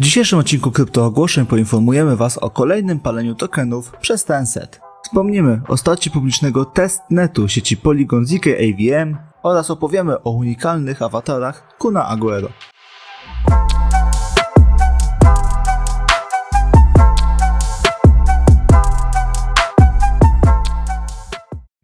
W dzisiejszym odcinku kryptoogłoszeń poinformujemy Was o kolejnym paleniu tokenów przez Tencent. Wspomnimy o starcie publicznego testnetu sieci Polygon ZK AVM oraz opowiemy o unikalnych awatarach Kuna Aguero.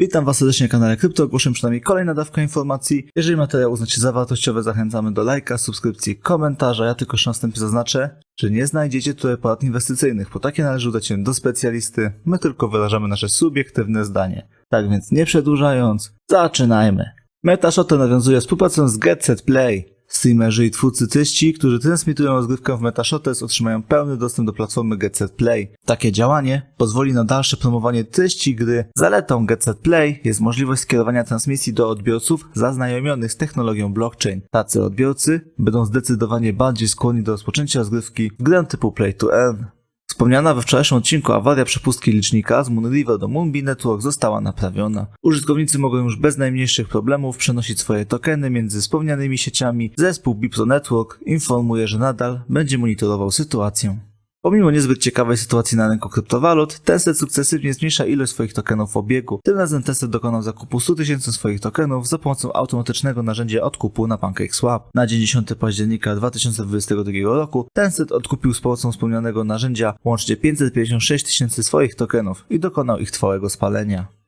Witam Was serdecznie na kanale Kryptoogłoszeń, przynajmniej kolejna dawka informacji. Jeżeli materiał uznacie za wartościowy, zachęcamy do lajka, subskrypcji, komentarza. Ja tylko jeszcze na wstępie zaznaczę, że nie znajdziecie tutaj porad inwestycyjnych, bo takie należy udać się do specjalisty. My tylko wyrażamy nasze subiektywne zdanie. Tak więc nie przedłużając, zaczynajmy. Metashotter nawiązuje współpracę z Get Set Play. Streamerzy i twórcy treści, którzy transmitują rozgrywkę w Metashotters, otrzymają pełny dostęp do platformy Get Set Play. Takie działanie pozwoli na dalsze promowanie treści gry. Zaletą Get Set Play jest możliwość skierowania transmisji do odbiorców zaznajomionych z technologią blockchain. Tacy odbiorcy będą zdecydowanie bardziej skłonni do rozpoczęcia rozgrywki w grę typu Play to Earn. Wspomniana we wczorajszym odcinku awaria przepustki licznika z Moonriver do Moonbee Network została naprawiona. Użytkownicy mogą już bez najmniejszych problemów przenosić swoje tokeny między wspomnianymi sieciami. Zespół Bipro Network informuje, że nadal będzie monitorował sytuację. Pomimo niezbyt ciekawej sytuacji na rynku kryptowalut, Tencent sukcesywnie zmniejsza ilość swoich tokenów w obiegu. Tym razem Tencent dokonał zakupu 100 000 swoich tokenów za pomocą automatycznego narzędzia odkupu na PancakeSwap. Na dzień 10 października 2022 roku Tencent odkupił z pomocą wspomnianego narzędzia łącznie 556 000 swoich tokenów i dokonał ich trwałego spalenia.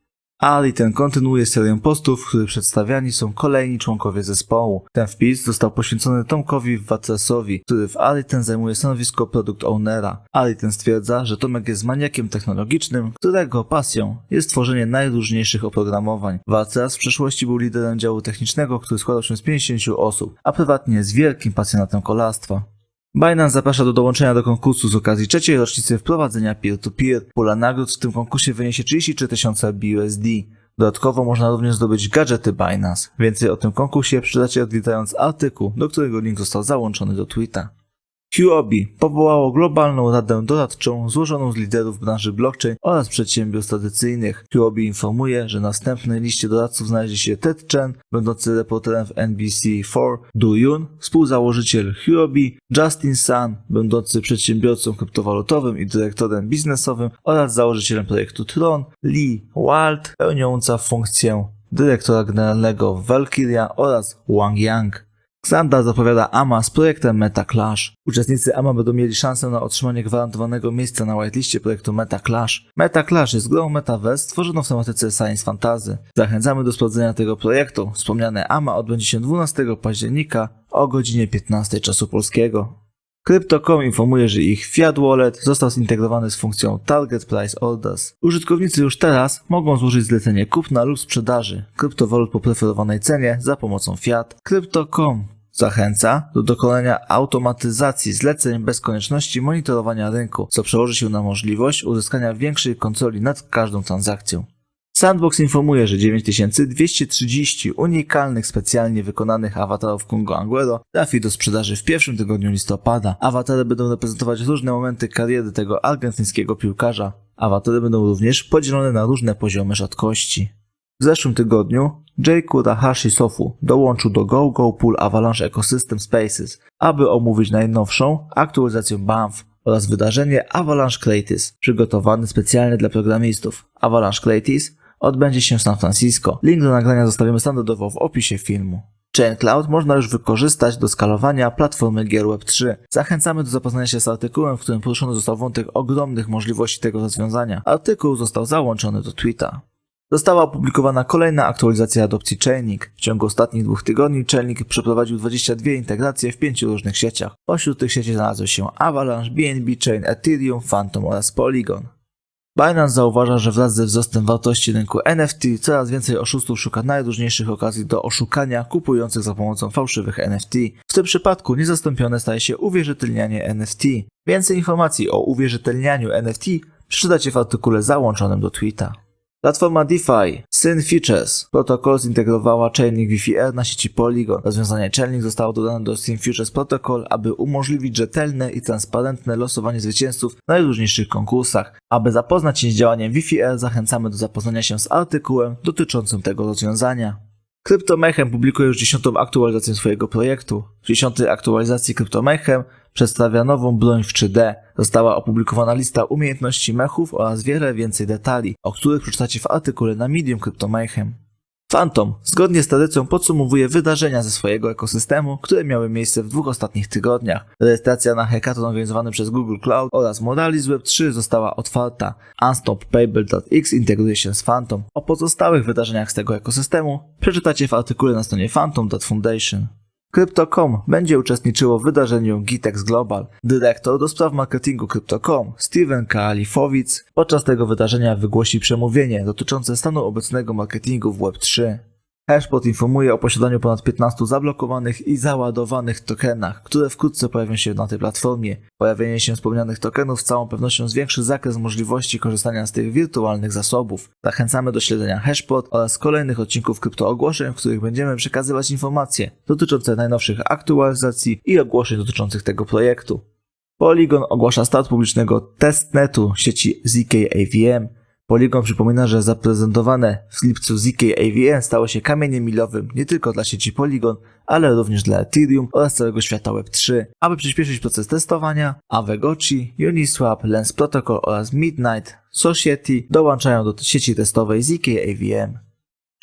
Ali ten kontynuuje serię postów, w których przedstawiani są kolejni członkowie zespołu. Ten wpis został poświęcony Tomkowi Watrasowi, który w Ali ten zajmuje stanowisko product ownera. Ali ten stwierdza, że Tomek jest maniakiem technologicznym, którego pasją jest tworzenie najróżniejszych oprogramowań. Watras w przeszłości był liderem działu technicznego, który składał się z 50 osób, a prywatnie jest wielkim pasjonatem kolarstwa. Binance zaprasza do dołączenia do konkursu z okazji trzeciej rocznicy wprowadzenia peer-to-peer. Pula nagród w tym konkursie wyniesie 33 000 BUSD. Dodatkowo można również zdobyć gadżety Binance. Więcej o tym konkursie przeczytacie odwiedzając artykuł, do którego link został załączony do tweeta. Huobi powołało globalną radę doradczą złożoną z liderów branży blockchain oraz przedsiębiorstw tradycyjnych. Huobi informuje, że na wstępnej liście doradców znajdzie się Ted Chen, będący reporterem w NBC4, Du Yun, współzałożyciel Huobi, Justin Sun, będący przedsiębiorcą kryptowalutowym i dyrektorem biznesowym oraz założycielem projektu Tron, Lee Wald, pełniąca funkcję dyrektora generalnego w Valkyria oraz Wang Yang. Xandar zapowiada AMA z projektem MetaClash. Uczestnicy AMA będą mieli szansę na otrzymanie gwarantowanego miejsca na whitelistie projektu MetaClash. MetaClash jest grą Metaverse stworzoną w tematyce Science Fantasy. Zachęcamy do sprawdzenia tego projektu. Wspomniane AMA odbędzie się 12 października o godzinie 15 czasu polskiego. Crypto.com informuje, że ich Fiat Wallet został zintegrowany z funkcją Target Price Orders. Użytkownicy już teraz mogą złożyć zlecenie kupna lub sprzedaży kryptowalut po preferowanej cenie za pomocą Fiat. Crypto.com zachęca do dokonania automatyzacji zleceń bez konieczności monitorowania rynku, co przełoży się na możliwość uzyskania większej kontroli nad każdą transakcją. Sandbox informuje, że 9230 unikalnych, specjalnie wykonanych awatarów Kuna Aguero trafi do sprzedaży w pierwszym tygodniu listopada. Awatary będą reprezentować różne momenty kariery tego argentyńskiego piłkarza. Awatary będą również podzielone na różne poziomy rzadkości. W zeszłym tygodniu Jay Kurahashi Sofu dołączył do GoGo Pool Avalanche Ecosystem Spaces, aby omówić najnowszą aktualizację BAMF oraz wydarzenie Avalanche Creatis, przygotowane specjalnie dla programistów. Avalanche Creatis odbędzie się w San Francisco. Link do nagrania zostawimy standardowo w opisie filmu. ChainCloud można już wykorzystać do skalowania platformy gier Web3. Zachęcamy do zapoznania się z artykułem, w którym poruszony został wątek ogromnych możliwości tego rozwiązania. Artykuł został załączony do tweeta. Została opublikowana kolejna aktualizacja adopcji Chainlink. W ciągu ostatnich 2 tygodni Chainlink przeprowadził 22 integracje w 5 różnych sieciach. Pośród tych sieci znalazły się Avalanche, BNB Chain, Ethereum, Phantom oraz Polygon. Binance zauważa, że wraz ze wzrostem wartości rynku NFT coraz więcej oszustów szuka najróżniejszych okazji do oszukania kupujących za pomocą fałszywych NFT. W tym przypadku niezastąpione staje się uwierzytelnianie NFT. Więcej informacji o uwierzytelnianiu NFT przeczytacie w artykule załączonym do tweeta. Platforma DeFi SynFutures Protocol zintegrowała Chainlink Wi-Fi na sieci Polygon. Rozwiązanie Chainlink zostało dodane do SynFutures Protocol, aby umożliwić rzetelne i transparentne losowanie zwycięzców w najróżniejszych konkursach. Aby zapoznać się z działaniem Wi-Fi, zachęcamy do zapoznania się z artykułem dotyczącym tego rozwiązania. CryptoMayhem publikuje już 10. aktualizację swojego projektu. W 10. aktualizacji CryptoMayhem przedstawia nową broń w 3D. Została opublikowana lista umiejętności mechów oraz wiele więcej detali, o których przeczytacie w artykule na Medium Crypto Mayhem. Phantom, zgodnie z tradycją, podsumowuje wydarzenia ze swojego ekosystemu, które miały miejsce w 2 ostatnich tygodniach. Rejestracja na hackathon organizowany przez Google Cloud oraz Moralis Web 3 została otwarta. Unstoppable.x integruje się z Phantom. O pozostałych wydarzeniach z tego ekosystemu przeczytacie w artykule na stronie phantom.foundation. Crypto.com będzie uczestniczyło w wydarzeniu GitEx Global. Dyrektor do spraw marketingu Crypto.com, Steven Kalifowicz, podczas tego wydarzenia wygłosi przemówienie dotyczące stanu obecnego marketingu w Web3. Hashbot informuje o posiadaniu ponad 15 zablokowanych i załadowanych tokenach, które wkrótce pojawią się na tej platformie. Pojawienie się wspomnianych tokenów z całą pewnością zwiększy zakres możliwości korzystania z tych wirtualnych zasobów. Zachęcamy do śledzenia Hashbot oraz kolejnych odcinków kryptoogłoszeń, w których będziemy przekazywać informacje dotyczące najnowszych aktualizacji i ogłoszeń dotyczących tego projektu. Polygon ogłasza start publicznego testnetu sieci ZK AVM. Polygon przypomina, że zaprezentowane w lipcu ZK AVM stało się kamieniem milowym nie tylko dla sieci Polygon, ale również dla Ethereum oraz całego świata Web3. Aby przyspieszyć proces testowania, Aavegotchi, Uniswap, Lens Protocol oraz Midnight Society dołączają do sieci testowej ZK AVM.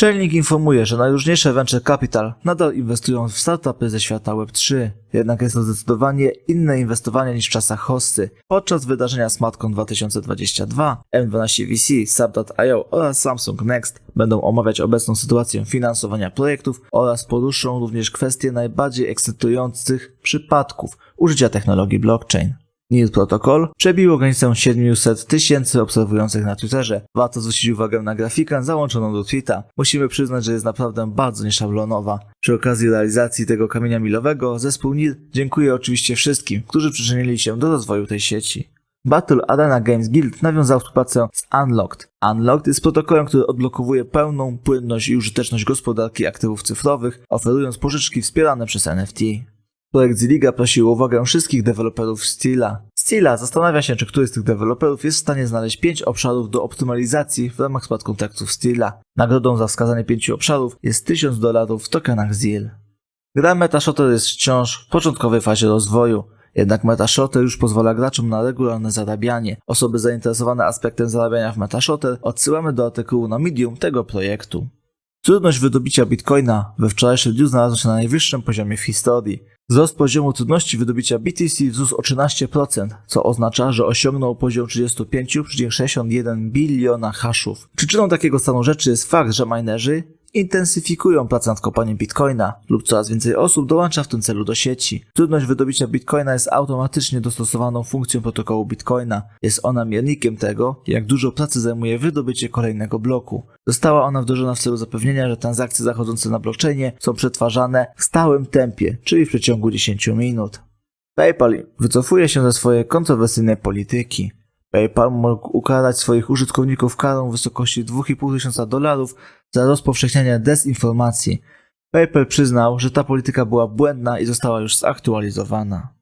Chainlink informuje, że najróżniejsze venture capital nadal inwestują w startupy ze świata Web3, jednak jest to zdecydowanie inne inwestowanie niż w czasach hossy. Podczas wydarzenia SmartCon 2022 M12 VC, Sub.io oraz Samsung Next będą omawiać obecną sytuację finansowania projektów oraz poruszą również kwestie najbardziej ekscytujących przypadków użycia technologii blockchain. NIR Protocol przebiło granicę 700 000 obserwujących na Twitterze. Warto zwrócić uwagę na grafikę załączoną do tweeta. Musimy przyznać, że jest naprawdę bardzo nieszablonowa. Przy okazji realizacji tego kamienia milowego zespół NIR dziękuję oczywiście wszystkim, którzy przyczynili się do rozwoju tej sieci. Battle Arena Games Guild nawiązał współpracę z Unlocked. Unlocked jest protokołem, który odblokowuje pełną płynność i użyteczność gospodarki aktywów cyfrowych, oferując pożyczki wspierane przez NFT. Projekt Zilliga prosił o uwagę wszystkich deweloperów Steela. Steela zastanawia się, czy któryś z tych deweloperów jest w stanie znaleźć 5 obszarów do optymalizacji w ramach smart kontraktów Steela. Nagrodą za wskazanie 5 obszarów jest $1000 w tokenach ZIL. Gra MetaShotter jest wciąż w początkowej fazie rozwoju. Jednak MetaShotter już pozwala graczom na regularne zarabianie. Osoby zainteresowane aspektem zarabiania w MetaShotter odsyłamy do artykułu na Medium tego projektu. Trudność wydobycia Bitcoina we wczorajszym dniu znalazła się na najwyższym poziomie w historii. Wzrost poziomu trudności wydobycia BTC wzrósł o 13%, co oznacza, że osiągnął poziom 35,61 biliona haszów. Przyczyną takiego stanu rzeczy jest fakt, że minerzy intensyfikują pracę nad kopaniem Bitcoina lub coraz więcej osób dołącza w tym celu do sieci. Trudność wydobycia Bitcoina jest automatycznie dostosowaną funkcją protokołu Bitcoina. Jest ona miernikiem tego, jak dużo pracy zajmuje wydobycie kolejnego bloku. Została ona wdrożona w celu zapewnienia, że transakcje zachodzące na blockchainie są przetwarzane w stałym tempie, czyli w przeciągu 10 minut. PayPal wycofuje się ze swojej kontrowersyjnej polityki. PayPal mógł ukarać swoich użytkowników karą w wysokości $2500 za rozpowszechnianie dezinformacji. PayPal przyznał, że ta polityka była błędna i została już zaktualizowana.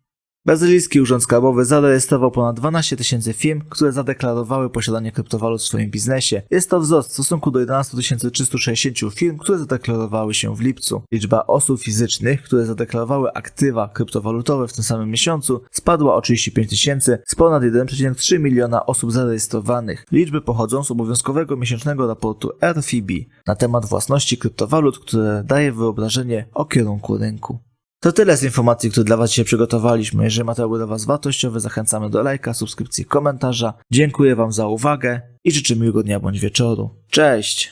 Brazylijski Urząd Skarbowy zarejestrował ponad 12 000 firm, które zadeklarowały posiadanie kryptowalut w swoim biznesie. Jest to wzrost w stosunku do 11 360 firm, które zadeklarowały się w lipcu. Liczba osób fizycznych, które zadeklarowały aktywa kryptowalutowe w tym samym miesiącu, spadła o 35 000 z ponad 1,3 miliona osób zarejestrowanych. Liczby pochodzą z obowiązkowego miesięcznego raportu RFIB na temat własności kryptowalut, które daje wyobrażenie o kierunku rynku. To tyle z informacji, które dla Was dzisiaj przygotowaliśmy. Jeżeli materiał był dla Was wartościowy, zachęcamy do lajka, subskrypcji, komentarza. Dziękuję Wam za uwagę i życzę miłego dnia bądź wieczoru. Cześć!